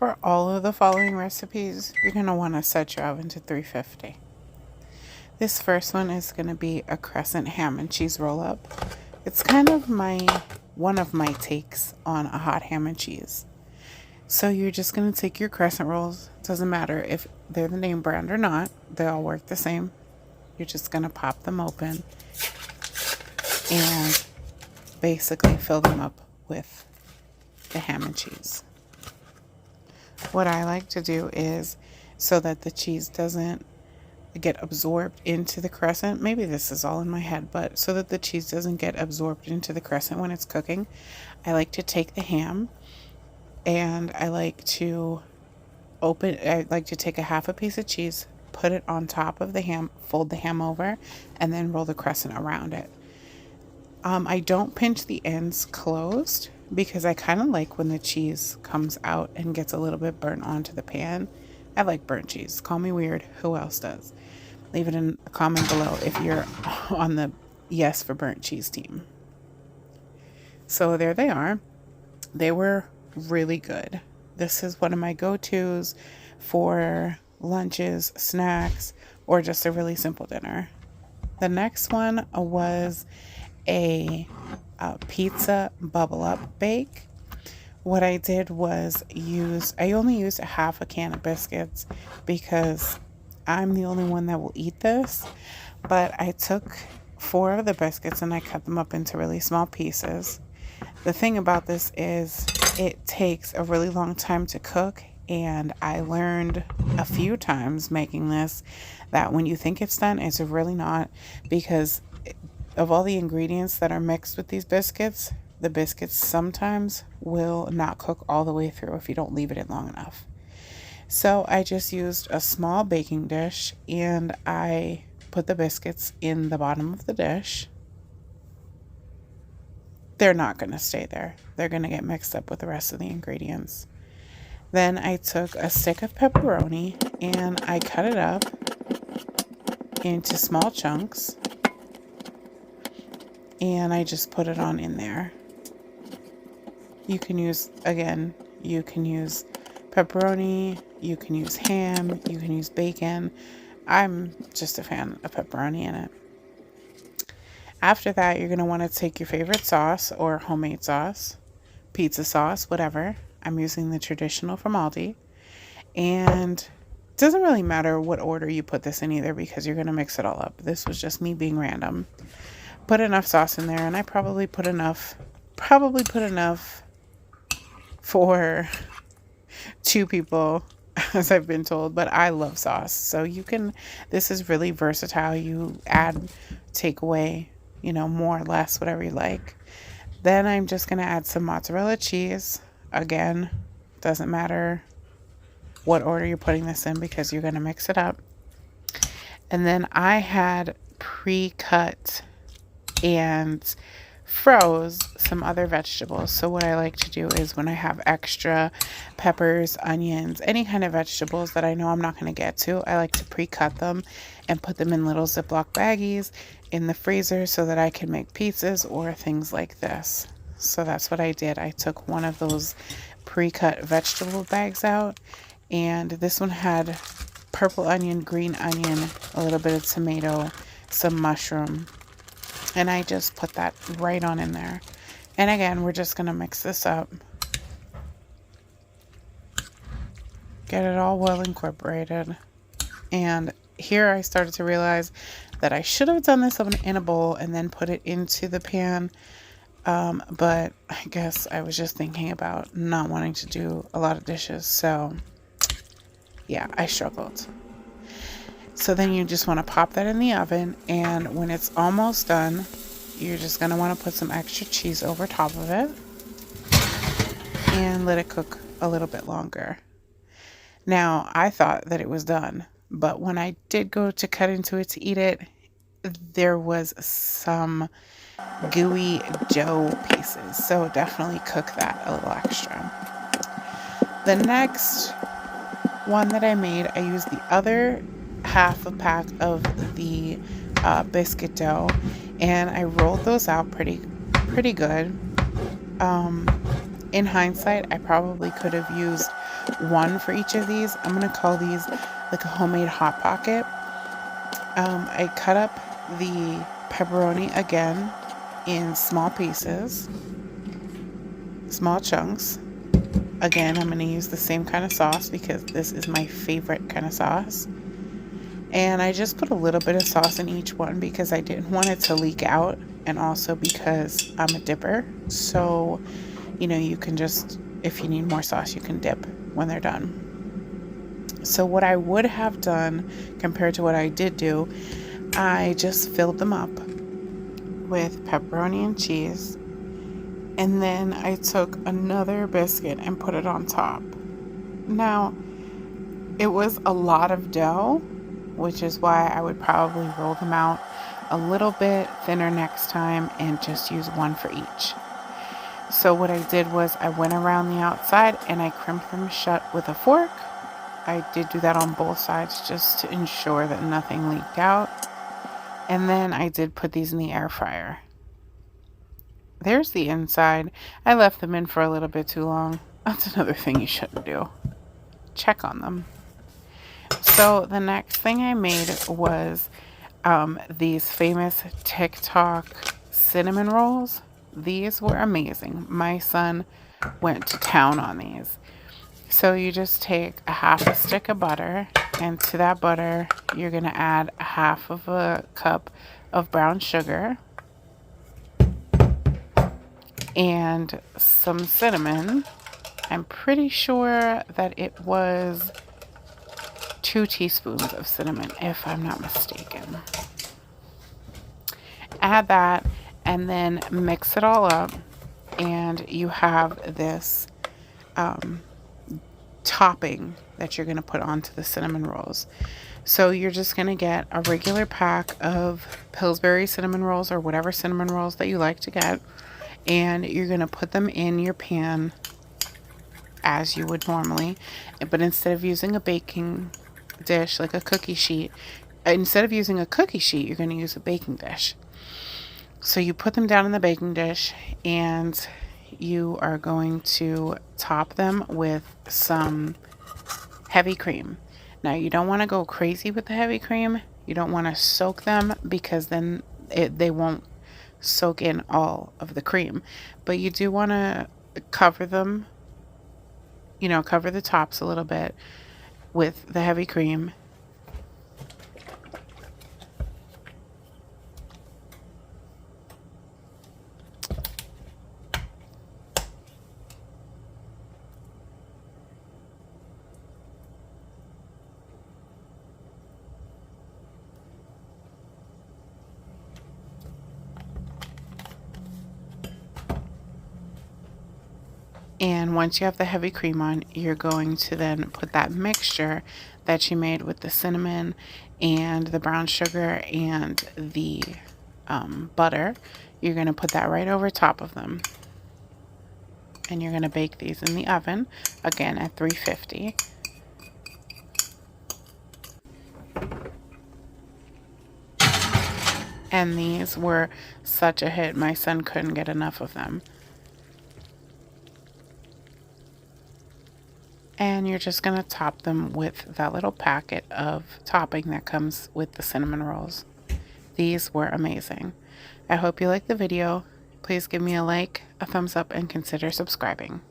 For all of the following recipes, you're going to want to set your oven to 350. This first one is going to be a Crescent ham and cheese roll up. It's kind of one of my takes on a hot ham and cheese. So you're just going to take your Crescent rolls. Doesn't matter if they're the name brand or not. They all work the same. You're just going to pop them open and basically fill them up with the ham and cheese. What I like to do is, so that the cheese doesn't get absorbed into the Crescent, maybe this is all in my head, but so that the cheese doesn't get absorbed into the Crescent when it's cooking, I like to take the ham and I like to take a half a piece of cheese, put it on top of the ham, fold the ham over, and then roll the Crescent around it. I don't pinch the ends closed because I kind of like when the cheese comes out and gets a little bit burnt onto the pan. I like burnt cheese. Call me weird. Who else does? Leave it in a comment below if you're on the yes for burnt cheese team. So there they are. They were really good. This is one of my go-tos for lunches, snacks, or just a really simple dinner. The next one was a pizza bubble up bake. What I did was I only used a half a can of biscuits because I'm the only one that will eat this, but I took 4 of the biscuits and I cut them up into really small pieces. The thing about this is it takes a really long time to cook, and I learned a few times making this that when you think it's done, it's really not, because of all the ingredients that are mixed with these biscuits, the biscuits sometimes will not cook all the way through if you don't leave it in long enough. So I just used a small baking dish and I put the biscuits in the bottom of the dish. They're not going to stay there. They're going to get mixed up with the rest of the ingredients. Then I took a stick of pepperoni and I cut it up into small chunks. And I just put it on in there. You can use pepperoni, you can use ham, you can use bacon. I'm just a fan of pepperoni in it. After that, you're going to want to take your favorite sauce or homemade sauce, pizza sauce, whatever. I'm using the traditional from Aldi. And it doesn't really matter what order you put this in either because you're going to mix it all up. This was just me being random. Put enough sauce in there, and I probably put enough for 2 people, as I've been told, but I love sauce. So this is really versatile. You add, take away, more or less, whatever you like. Then I'm just going to add some mozzarella cheese. Again, doesn't matter what order you're putting this in because you're going to mix it up. And then I had pre-cut and froze some other vegetables. So what I like to do is when I have extra peppers, onions, any kind of vegetables that I know I'm not going to get to, I like to pre-cut them and put them in little Ziploc baggies in the freezer so that I can make pizzas or things like this. So that's what I did. I took one of those pre-cut vegetable bags out, and this one had purple onion, green onion, a little bit of tomato, some mushroom, and I just put that right on in there. And again, we're just going to mix this up. Get it all well incorporated. And here I started to realize that I should have done this in a bowl and then put it into the pan. But I guess I was just thinking about not wanting to do a lot of dishes. So yeah, I struggled. So then you just want to pop that in the oven, and when it's almost done, you're just going to want to put some extra cheese over top of it and let it cook a little bit longer. Now, I thought that it was done, but when I did go to cut into it to eat it, there was some gooey dough pieces, so definitely cook that a little extra. The next one that I made, I used the other half a pack of the biscuit dough, and I rolled those out pretty good. In hindsight, I probably could have used one for each of these. I'm going to call these like a homemade Hot Pocket. I cut up the pepperoni again in small pieces, small chunks. Again, I'm going to use the same kind of sauce because this is my favorite kind of sauce. And I just put a little bit of sauce in each one because I didn't want it to leak out, and also because I'm a dipper. So, you know, you can just, if you need more sauce, you can dip when they're done. So what I would have done compared to what I did do, I just filled them up with pepperoni and cheese. And then I took another biscuit and put it on top. Now, it was a lot of dough, which is why I would probably roll them out a little bit thinner next time and just use one for each. So what I did was I went around the outside and I crimped them shut with a fork. I did do that on both sides just to ensure that nothing leaked out. And then I did put these in the air fryer. There's the inside. I left them in for a little bit too long. That's another thing you shouldn't do. Check on them. So the next thing I made was these famous TikTok cinnamon rolls. These were amazing. My son went to town on these. So you just take a half a stick of butter, and to that butter you're going to add a half of a cup of brown sugar and some cinnamon. I'm pretty sure that it was 2 teaspoons of cinnamon, if I'm not mistaken. Add that and then mix it all up, and you have this topping that you're going to put onto the cinnamon rolls. So you're just going to get a regular pack of Pillsbury cinnamon rolls or whatever cinnamon rolls that you like to get, and you're going to put them in your pan as you would normally, but instead of using a baking dish like a cookie sheet, you're going to use a baking dish. So you put them down in the baking dish, and you are going to top them with some heavy cream. Now, you don't want to go crazy with the heavy cream. You don't want to soak them because then they won't soak in all of the cream. But you do want to cover them, cover the tops a little bit with the heavy cream. And once you have the heavy cream on, you're going to then put that mixture that you made with the cinnamon and the brown sugar and the butter. You're going to put that right over top of them. And you're going to bake these in the oven, again at 350. And these were such a hit. My son couldn't get enough of them. And you're just going to top them with that little packet of topping that comes with the cinnamon rolls. These were amazing. I hope you liked the video. Please give me a like, a thumbs up, and consider subscribing.